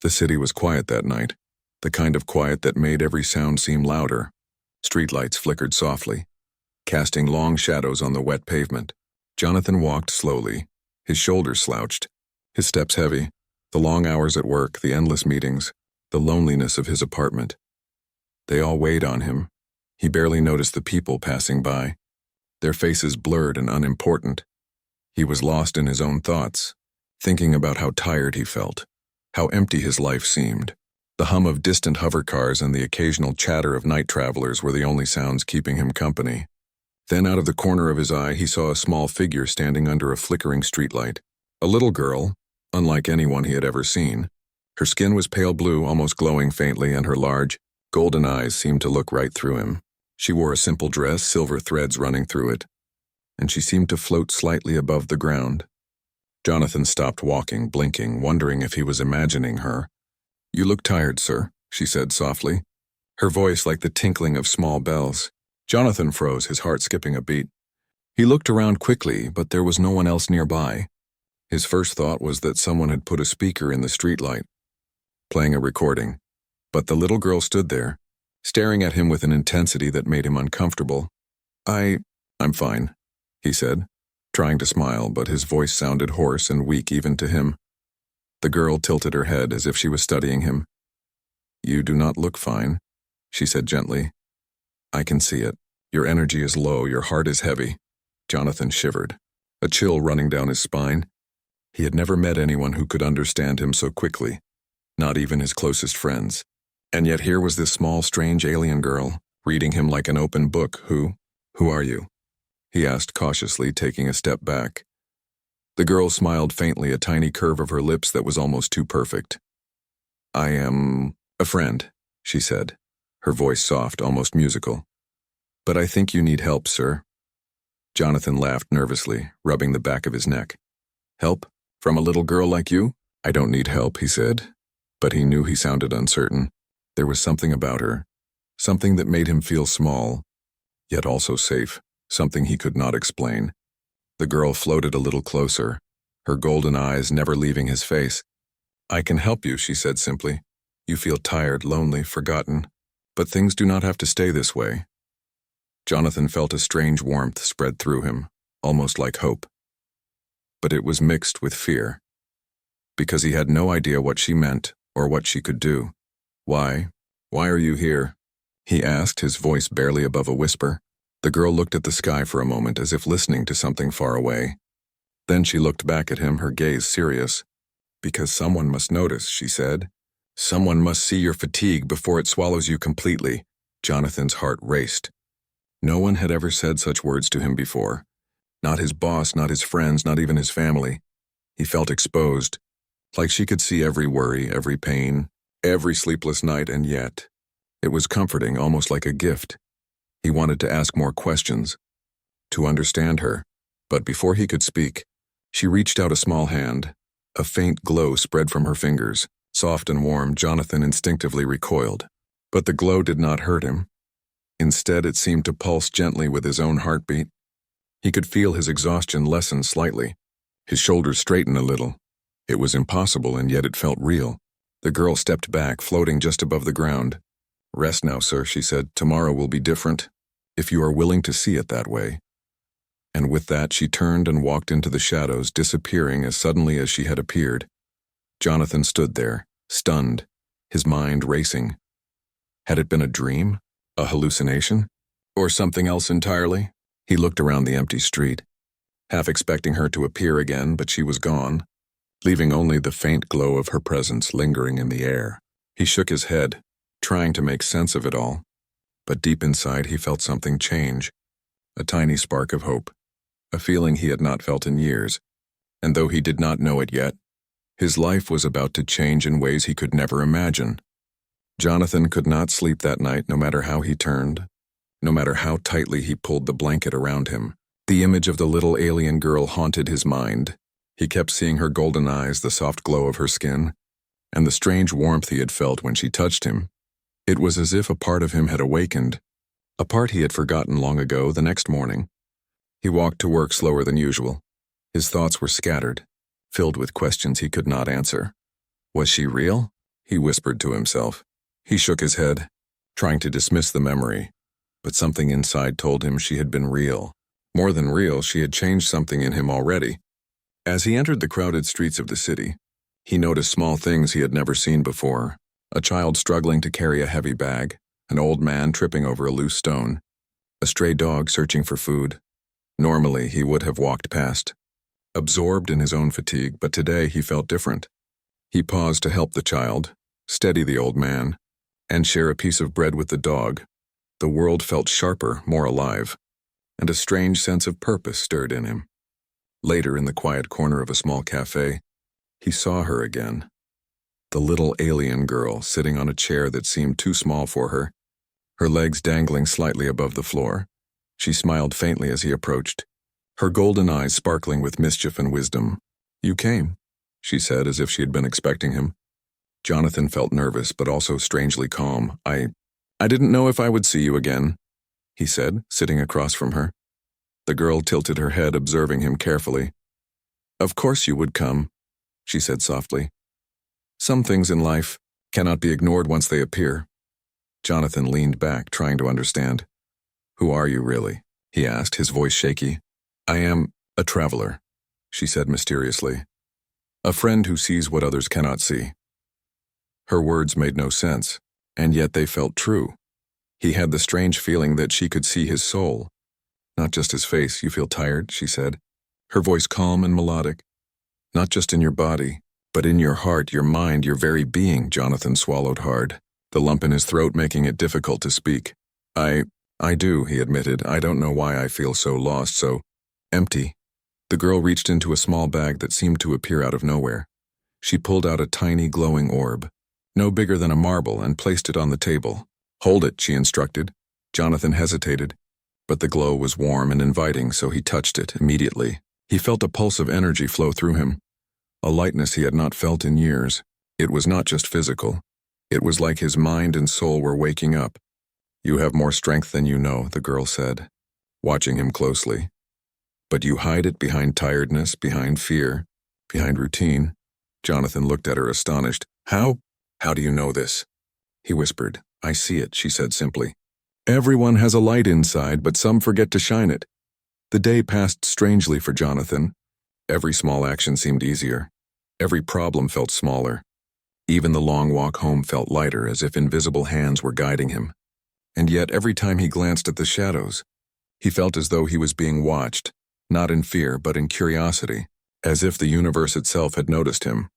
The city was quiet that night, the kind of quiet that made every sound seem louder. Streetlights flickered softly, casting long shadows on the wet pavement. Jonathan walked slowly, his shoulders slouched, his steps heavy, the long hours at work, the endless meetings, the loneliness of his apartment. They all weighed on him. He barely noticed the people passing by, their faces blurred and unimportant. He was lost in his own thoughts, thinking about how tired he felt, how empty his life seemed. The hum of distant hover cars and the occasional chatter of night travelers were the only sounds keeping him company. Then out of the corner of his eye he saw a small figure standing under a flickering streetlight. A little girl, unlike anyone he had ever seen. Her skin was pale blue, almost glowing faintly, and her large, golden eyes seemed to look right through him. She wore a simple dress, silver threads running through it, and she seemed to float slightly above the ground. Jonathan stopped walking, blinking, wondering if he was imagining her. "You look tired, sir," she said softly, her voice like the tinkling of small bells. Jonathan froze, his heart skipping a beat. He looked around quickly, but there was no one else nearby. His first thought was that someone had put a speaker in the streetlight, playing a recording. But the little girl stood there, staring at him with an intensity that made him uncomfortable. I'm fine," he said, trying to smile, but his voice sounded hoarse and weak even to him. The girl tilted her head as if she was studying him. "You do not look fine," she said gently. "I can see it. Your energy is low, your heart is heavy." Jonathan shivered, a chill running down his spine. He had never met anyone who could understand him so quickly, not even his closest friends. And yet here was this small, strange alien girl, reading him like an open book. Who are you?" he asked cautiously, taking a step back. The girl smiled faintly, a tiny curve of her lips that was almost too perfect. "I am a friend," she said, her voice soft, almost musical. "But I think you need help, sir." Jonathan laughed nervously, rubbing the back of his neck. "Help? From a little girl like you?" "I don't need help," he said, but he knew he sounded uncertain. There was something about her, something that made him feel small, yet also safe, something he could not explain. The girl floated a little closer, her golden eyes never leaving his face. "I can help you," she said simply. "You feel tired, lonely, forgotten, but things do not have to stay this way." Jonathan felt a strange warmth spread through him, almost like hope. But it was mixed with fear, because he had no idea what she meant or what she could do. Why are you here?" he asked, his voice barely above a whisper. The girl looked at the sky for a moment as if listening to something far away. Then she looked back at him, her gaze serious. "Because someone must notice," she said. "Someone must see your fatigue before it swallows you completely." Jonathan's heart raced. No one had ever said such words to him before. Not his boss, not his friends, not even his family. He felt exposed, like she could see every worry, every pain, every sleepless night, and yet it was comforting, almost like a gift. He wanted to ask more questions, to understand her, but before he could speak, she reached out a small hand. A faint glow spread from her fingers, soft and warm. Jonathan instinctively recoiled, but the glow did not hurt him. Instead, it seemed to pulse gently with his own heartbeat. He could feel his exhaustion lessen slightly, his shoulders straighten a little. It was impossible, and yet it felt real. The girl stepped back, floating just above the ground. "Rest now, sir," she said. "Tomorrow will be different, if you are willing to see it that way." And with that, she turned and walked into the shadows, disappearing as suddenly as she had appeared. Jonathan stood there, stunned, his mind racing. Had it been a dream? A hallucination? Or something else entirely? He looked around the empty street, half expecting her to appear again, but she was gone, leaving only the faint glow of her presence lingering in the air. He shook his head, trying to make sense of it all, but deep inside he felt something change, a tiny spark of hope, a feeling he had not felt in years, and though he did not know it yet, his life was about to change in ways he could never imagine. Jonathan could not sleep that night, no matter how he turned, no matter how tightly he pulled the blanket around him. The image of the little alien girl haunted his mind. He kept seeing her golden eyes, the soft glow of her skin, and the strange warmth he had felt when she touched him. It was as if a part of him had awakened, a part he had forgotten long ago. The next morning, he walked to work slower than usual. His thoughts were scattered, filled with questions he could not answer. Was she real? he whispered to himself. He shook his head, trying to dismiss the memory, but something inside told him she had been real. More than real, she had changed something in him already. As he entered the crowded streets of the city, he noticed small things he had never seen before. A child struggling to carry a heavy bag, an old man tripping over a loose stone, a stray dog searching for food. Normally, he would have walked past, absorbed in his own fatigue, but today he felt different. He paused to help the child, steady the old man, and share a piece of bread with the dog. The world felt sharper, more alive, and a strange sense of purpose stirred in him. Later, in the quiet corner of a small cafe, he saw her again. The little alien girl sitting on a chair that seemed too small for her, her legs dangling slightly above the floor. She smiled faintly as he approached, her golden eyes sparkling with mischief and wisdom. "You came," she said, as if she had been expecting him. Jonathan felt nervous, but also strangely calm. I didn't know if I would see you again," he said, sitting across from her. The girl tilted her head, observing him carefully. "Of course you would come," she said softly. "Some things in life cannot be ignored once they appear." Jonathan leaned back, trying to understand. "Who are you, really?" he asked, his voice shaky. "I am a traveler," she said mysteriously. "A friend who sees what others cannot see." Her words made no sense, and yet they felt true. He had the strange feeling that she could see his soul. "Not just his face. You feel tired," she said, her voice calm and melodic. "Not just in your body, but in your heart, your mind, your very being." Jonathan swallowed hard, the lump in his throat making it difficult to speak. I do," he admitted. "I don't know why I feel so lost, so empty." The girl reached into a small bag that seemed to appear out of nowhere. She pulled out a tiny glowing orb, no bigger than a marble, and placed it on the table. "Hold it," she instructed. Jonathan hesitated, but the glow was warm and inviting, so he touched it immediately. He felt a pulse of energy flow through him, a lightness he had not felt in years. It was not just physical. It was like his mind and soul were waking up. "You have more strength than you know," the girl said, watching him closely. "But you hide it behind tiredness, behind fear, behind routine." Jonathan looked at her astonished. How do you know this?" he whispered. "I see it," she said simply. "Everyone has a light inside, but some forget to shine it." The day passed strangely for Jonathan. Every small action seemed easier. Every problem felt smaller. Even the long walk home felt lighter, as if invisible hands were guiding him. And yet, every time he glanced at the shadows, he felt as though he was being watched, not in fear, but in curiosity, as if the universe itself had noticed him,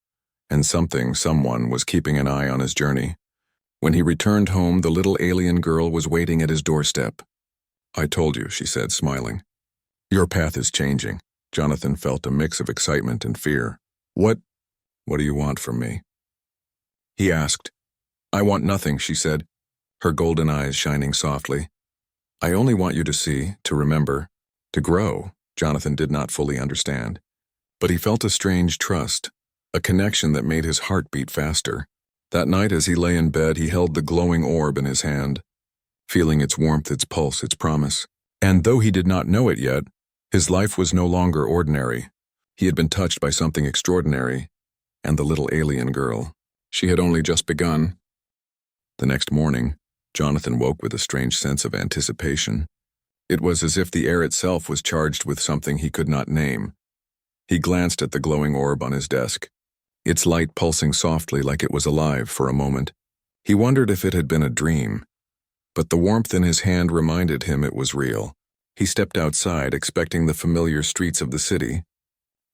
and someone was keeping an eye on his journey. When he returned home, the little alien girl was waiting at his doorstep. "I told you," she said, smiling. "Your path is changing." Jonathan felt a mix of excitement and fear. What do you want from me?" he asked. "I want nothing," she said, her golden eyes shining softly. "I only want you to see, to remember, to grow." Jonathan did not fully understand, but he felt a strange trust, a connection that made his heart beat faster. That night, as he lay in bed, he held the glowing orb in his hand, feeling its warmth, its pulse, its promise. And though he did not know it yet, his life was no longer ordinary. He had been touched by something extraordinary, and the little alien girl, she had only just begun. The next morning, Jonathan woke with a strange sense of anticipation. It was as if the air itself was charged with something he could not name. He glanced at the glowing orb on his desk, its light pulsing softly like it was alive for a moment. He wondered if it had been a dream, but the warmth in his hand reminded him it was real. He stepped outside, expecting the familiar streets of the city,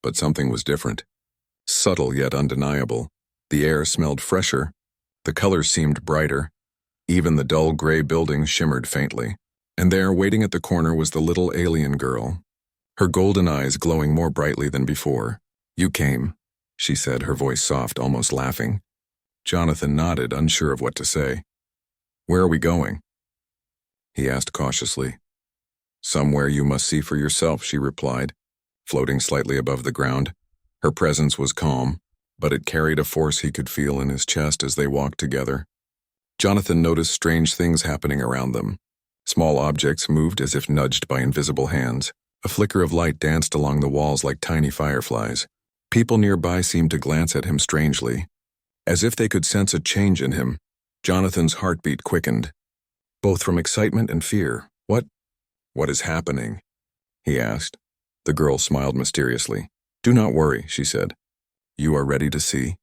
but something was different. Subtle yet undeniable. The air smelled fresher, the colors seemed brighter, even the dull gray buildings shimmered faintly. And there, waiting at the corner, was the little alien girl, her golden eyes glowing more brightly than before. "You came," she said, her voice soft, almost laughing. Jonathan nodded, unsure of what to say. "Where are we going?" he asked cautiously. "Somewhere you must see for yourself," she replied, floating slightly above the ground. Her presence was calm, but it carried a force he could feel in his chest as they walked together. Jonathan noticed strange things happening around them. Small objects moved as if nudged by invisible hands. A flicker of light danced along the walls like tiny fireflies. People nearby seemed to glance at him strangely, As if they could sense a change in him, Jonathan's heartbeat quickened, both from excitement and fear. What is happening?" he asked. The girl smiled mysteriously. "Do not worry," she said. "You are ready to see?"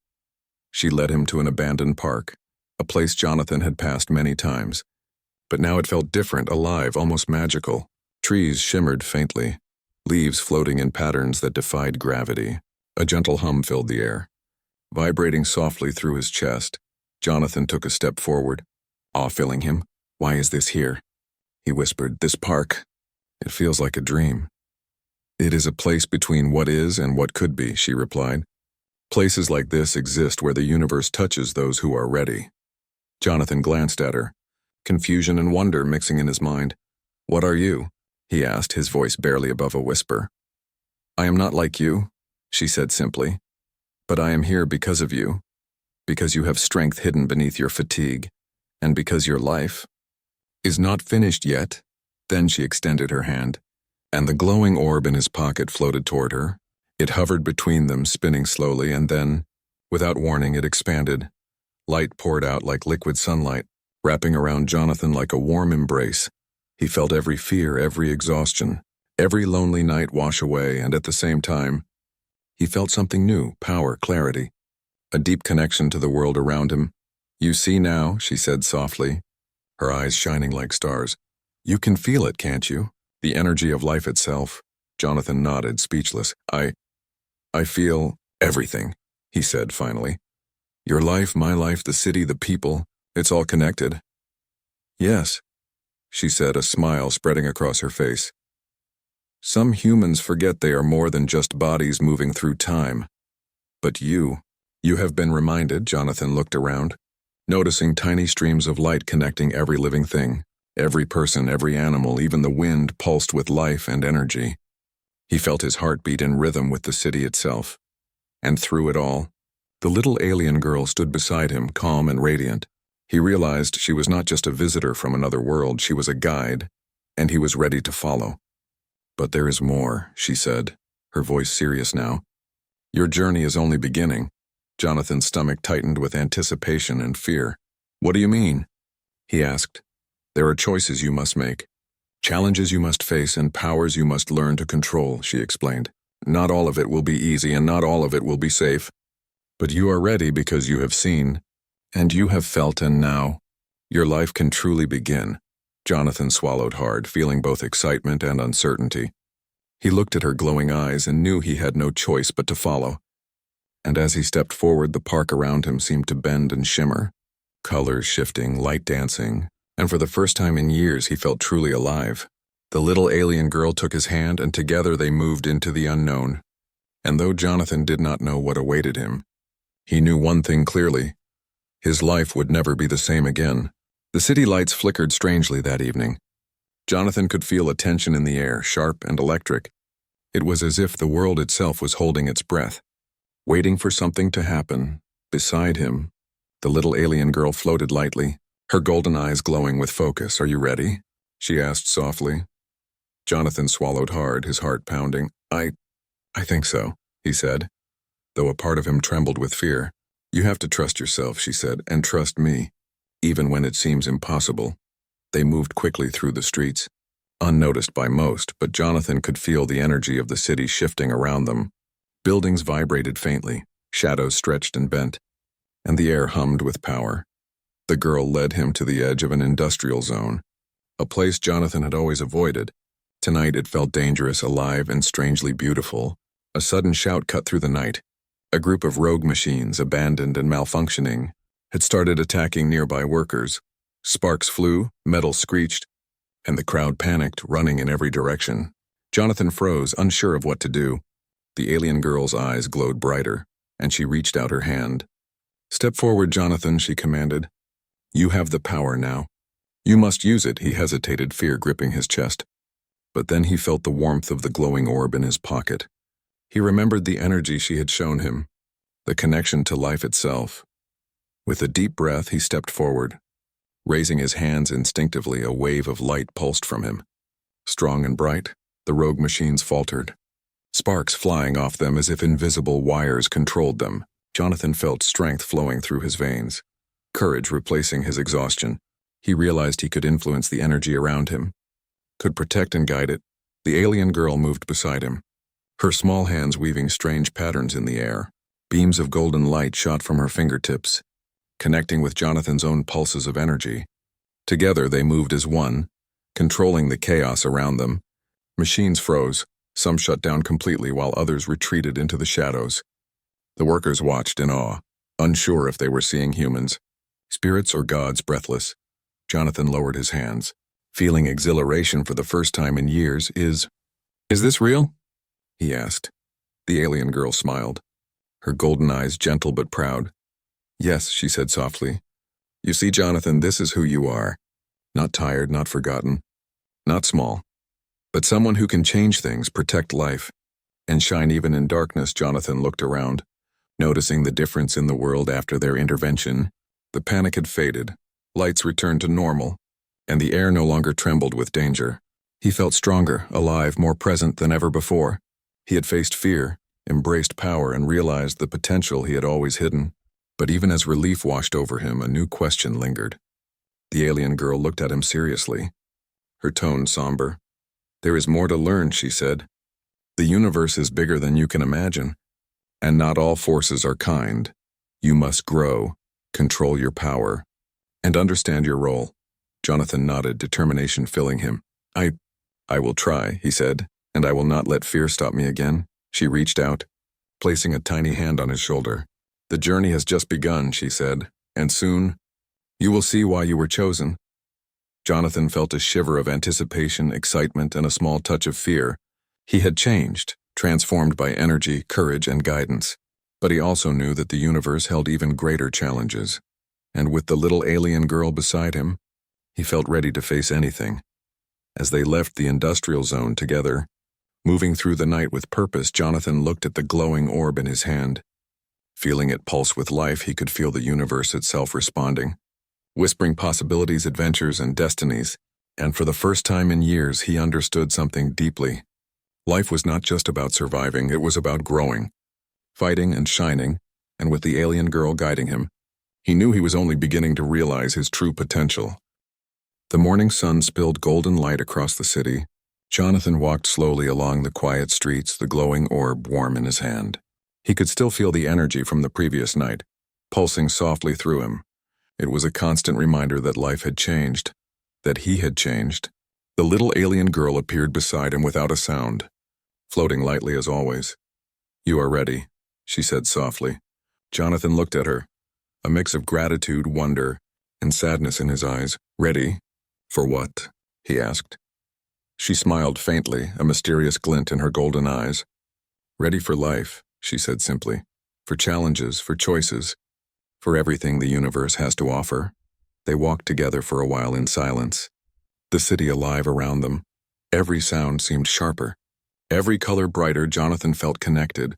She led him to an abandoned park, a place Jonathan had passed many times. But now it felt different, alive, almost magical. Trees shimmered faintly, leaves floating in patterns that defied gravity. A gentle hum filled the air. Vibrating softly through his chest, Jonathan took a step forward, awe filling him. "Why is this here?" he whispered. "This park. It feels like a dream." "It is a place between what is and what could be," she replied. "Places like this exist where the universe touches those who are ready." Jonathan glanced at her, confusion and wonder mixing in his mind. "What are you?" he asked, his voice barely above a whisper. "I am not like you," she said simply. "But I am here because of you, because you have strength hidden beneath your fatigue, and because your life is not finished yet." Then she extended her hand, and the glowing orb in his pocket floated toward her. It hovered between them, spinning slowly, and then, without warning, it expanded. Light poured out like liquid sunlight, wrapping around Jonathan like a warm embrace. He felt every fear, every exhaustion, every lonely night wash away, and at the same time, he felt something new, power, clarity, a deep connection to the world around him. "You see now," she said softly, her eyes shining like stars. "You can feel it, can't you? The energy of life itself." Jonathan nodded, speechless. I feel everything," he said finally. "Your life, my life, the city, the people, it's all connected." "Yes," she said, a smile spreading across her face. "Some humans forget they are more than just bodies moving through time. But you have been reminded." Jonathan looked around, noticing tiny streams of light connecting every living thing. Every person, every animal, even the wind pulsed with life and energy. He felt his heart beat in rhythm with the city itself. And through it all, the little alien girl stood beside him, calm and radiant. He realized she was not just a visitor from another world, she was a guide, and he was ready to follow. "But there is more," she said, her voice serious now. "Your journey is only beginning." Jonathan's stomach tightened with anticipation and fear. "What do you mean?" he asked. "There are choices you must make, challenges you must face, and powers you must learn to control," she explained. "Not all of it will be easy, and not all of it will be safe. But you are ready because you have seen, and you have felt, and now, your life can truly begin." Jonathan swallowed hard, feeling both excitement and uncertainty. He looked at her glowing eyes and knew he had no choice but to follow. And as he stepped forward, the park around him seemed to bend and shimmer, colors shifting, light dancing, and for the first time in years he felt truly alive. The little alien girl took his hand, and together they moved into the unknown. And though Jonathan did not know what awaited him, he knew one thing clearly: his life would never be the same again. The city lights flickered strangely that evening. Jonathan could feel a tension in the air, sharp and electric. It was as if the world itself was holding its breath, waiting for something to happen. Beside him, the little alien girl floated lightly, her golden eyes glowing with focus. "Are you ready?" she asked softly. Jonathan swallowed hard, his heart pounding. I think so," he said, though a part of him trembled with fear. "You have to trust yourself," she said, "and trust me, even when it seems impossible." They moved quickly through the streets, unnoticed by most, but Jonathan could feel the energy of the city shifting around them. Buildings vibrated faintly, shadows stretched and bent, and the air hummed with power. The girl led him to the edge of an industrial zone, a place Jonathan had always avoided. Tonight it felt dangerous, alive, and strangely beautiful. A sudden shout cut through the night. A group of rogue machines, abandoned and malfunctioning, had started attacking nearby workers. Sparks flew, metal screeched, and the crowd panicked, running in every direction. Jonathan froze, unsure of what to do. The alien girl's eyes glowed brighter, and she reached out her hand. "Step forward, Jonathan," she commanded. "You have the power now. You must use it." He hesitated, fear gripping his chest. But then he felt the warmth of the glowing orb in his pocket. He remembered the energy she had shown him, the connection to life itself. With a deep breath, he stepped forward. Raising his hands instinctively, a wave of light pulsed from him. Strong and bright, the rogue machines faltered, sparks flying off them as if invisible wires controlled them. Jonathan felt strength flowing through his veins, courage replacing his exhaustion. He realized he could influence the energy around him, could protect and guide it. The alien girl moved beside him, her small hands weaving strange patterns in the air. Beams of golden light shot from her fingertips, connecting with Jonathan's own pulses of energy. Together they moved as one, controlling the chaos around them. Machines froze, some shut down completely while others retreated into the shadows. The workers watched in awe, unsure if they were seeing humans, spirits or gods breathless. Jonathan lowered his hands, feeling exhilaration for the first time in years. Is this real?" he asked. The alien girl smiled, her golden eyes gentle but proud. "Yes," she said softly. "You see, Jonathan, this is who you are. Not tired, not forgotten, not small, but someone who can change things, protect life, and shine even in darkness." Jonathan looked around, noticing the difference in the world after their intervention. The panic had faded, lights returned to normal, and the air no longer trembled with danger. He felt stronger, alive, more present than ever before. He had faced fear, embraced power, and realized the potential he had always hidden. But even as relief washed over him, a new question lingered. The alien girl looked at him seriously, her tone somber. "There is more to learn," she said. "The universe is bigger than you can imagine, and not all forces are kind. You must grow, control your power, and understand your role." Jonathan nodded, determination filling him. I will try," he said, "and I will not let fear stop me again." She reached out, placing a tiny hand on his shoulder. "The journey has just begun," she said, "and soon you will see why you were chosen." Jonathan felt a shiver of anticipation, excitement, and a small touch of fear. He had changed, transformed by energy, courage, and guidance. But he also knew that the universe held even greater challenges. And with the little alien girl beside him, he felt ready to face anything. As they left the industrial zone together, moving through the night with purpose, Jonathan looked at the glowing orb in his hand. Feeling it pulse with life, he could feel the universe itself responding, whispering possibilities, adventures, and destinies. And for the first time in years, he understood something deeply. Life was not just about surviving, it was about growing, fighting and shining, and with the alien girl guiding him, he knew he was only beginning to realize his true potential. The morning sun spilled golden light across the city. Jonathan walked slowly along the quiet streets, the glowing orb warm in his hand. He could still feel the energy from the previous night, pulsing softly through him. It was a constant reminder that life had changed, that he had changed. The little alien girl appeared beside him without a sound, floating lightly as always. "You are ready," she said softly. Jonathan looked at her, a mix of gratitude, wonder, and sadness in his eyes. "Ready? For what?" he asked. She smiled faintly, a mysterious glint in her golden eyes. "Ready for life," she said simply. "For challenges, for choices, for everything the universe has to offer." They walked together for a while in silence, the city alive around them. Every sound seemed sharper, every color brighter. Jonathan felt connected,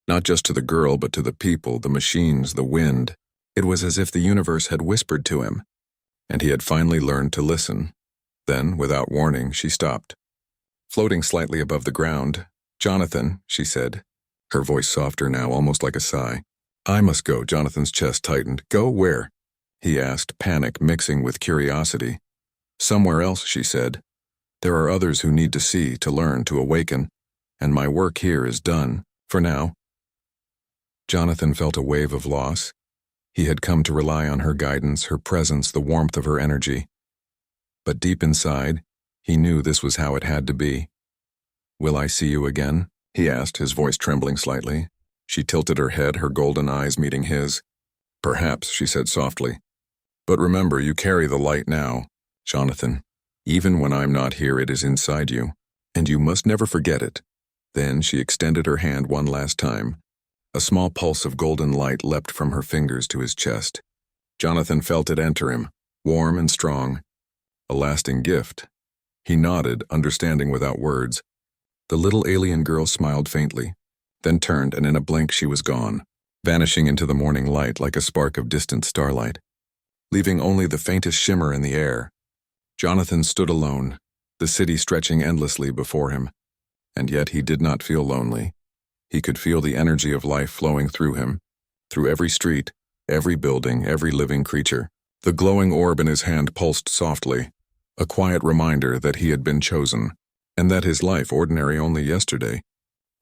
not just to the girl but to the people, the machines, the wind. It was as if the universe had whispered to him, and he had finally learned to listen. Then, without warning, she stopped, floating slightly above the ground. "Jonathan," she said, her voice softer now, almost like a sigh. "I must go." Jonathan's chest tightened. "Go where?" he asked, panic mixing with curiosity. "Somewhere else," she said. "There are others who need to see, to learn, to awaken, and my work here is done, for now." Jonathan felt a wave of loss. He had come to rely on her guidance, her presence, the warmth of her energy. But deep inside, he knew this was how it had to be. "Will I see you again?" he asked, his voice trembling slightly. She tilted her head, her golden eyes meeting his. "Perhaps," she said softly. "But remember, you carry the light now, Jonathan. Even when I'm not here, it is inside you, and you must never forget it." Then she extended her hand one last time. A small pulse of golden light leapt from her fingers to his chest. Jonathan felt it enter him, warm and strong. A lasting gift. He nodded, understanding without words. The little alien girl smiled faintly, then turned, and in a blink she was gone, vanishing into the morning light like a spark of distant starlight, leaving only the faintest shimmer in the air. Jonathan stood alone, the city stretching endlessly before him, and yet he did not feel lonely. He could feel the energy of life flowing through him, Through every street, every building, every living creature, the glowing orb in his hand pulsed softly, a quiet reminder that he had been chosen, and that his life, ordinary only yesterday,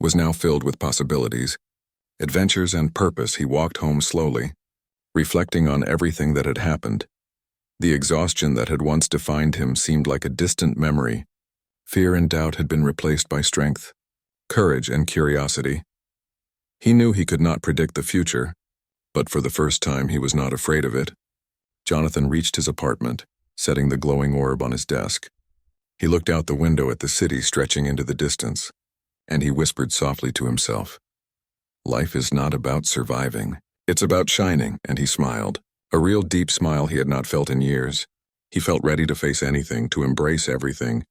was now filled with possibilities, adventures, and purpose. He walked home slowly, reflecting on everything that had happened. The exhaustion that had once defined him seemed like a distant memory. Fear and doubt had been replaced by strength, courage, and curiosity. He knew he could not predict the future, but for the first time he was not afraid of it. Jonathan reached his apartment, setting the glowing orb on his desk. He looked out the window at the city stretching into the distance, and he whispered softly to himself, "Life is not about surviving. It's about shining," and he smiled, a real deep smile he had not felt in years. He felt ready to face anything, to embrace everything,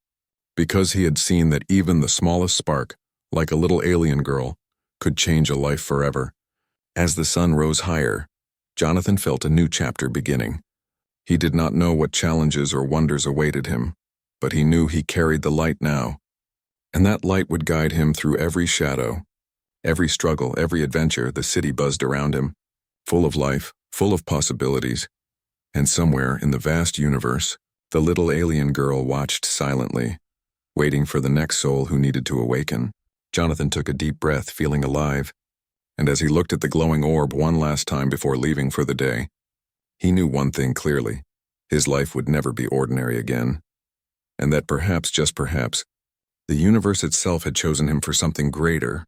because he had seen that even the smallest spark, like a little alien girl, could change a life forever. As the sun rose higher, Jonathan felt a new chapter beginning. He did not know what challenges or wonders awaited him, but he knew he carried the light now, and that light would guide him through every shadow, every struggle, every adventure. The city buzzed around him, full of life, full of possibilities, and somewhere in the vast universe, the little alien girl watched silently, waiting for the next soul who needed to awaken. Jonathan took a deep breath, feeling alive, and as he looked at the glowing orb one last time before leaving for the day, he knew one thing clearly: his life would never be ordinary again, and that perhaps, just perhaps, the universe itself had chosen him for something greater,